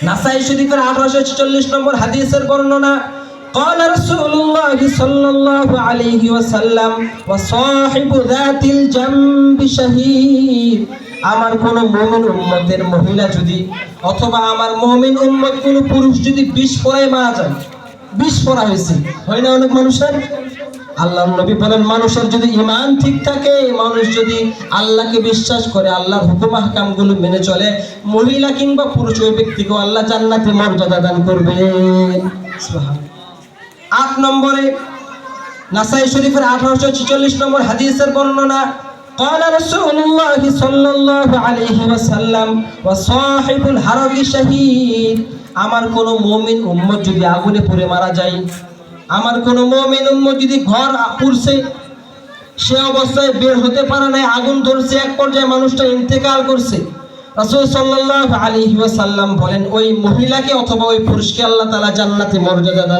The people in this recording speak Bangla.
নাসাই শরীফের 1846 নম্বর হাদিসের বর্ণনা, قال رسول الله صلى الله عليه وسلم وصاحب ذات الجنب شهيد। আমার কোন মুমিন উম্মতের মহিলা যদি অথবা আমার মুমিন উম্মত কোন পুরুষ যদি বিষ ফোড়ায় মারা যায়, বিষ ফোড়া হয়েছে, হয় না অনেক মানুষের? আল্লাহর নবী বলেন, মানুষের যদি ঈমান ঠিক থাকে, মানুষ যদি আল্লাহকে বিশ্বাস করে, আল্লাহর হুকুম আহকামগুলো মেনে চলে, মহিলা কিংবা পুরুষ ওই ব্যক্তিকে আল্লাহ জান্নাতে মর্যাদা দান করবেন। সুবহানাল্লাহ। 8 নম্বরে নাসাই শরীফের 1846 নম্বর হাদিসের বর্ণনা, قال رسول الله صلى الله عليه وسلم وصاحب الحرق شهيد। আমার কোন মুমিন উম্মত যদি আগুনে পুড়ে মারা যায়, আমার কোন মুমিন উম্মত যদি ঘর পুড়ছে, সে অবস্থায় বের হতে পারে না, আগুন ধরছে, এক পর্যায়ে মানুষটা ইন্তেকাল করছে, রাসূল সাল্লাল্লাহু আলাইহি ওয়াসাল্লাম বলেন ওই মহিলাকে অথবা ওই পুরুষকে আল্লাহ তাআলা জান্নাতে মর্যাদা দান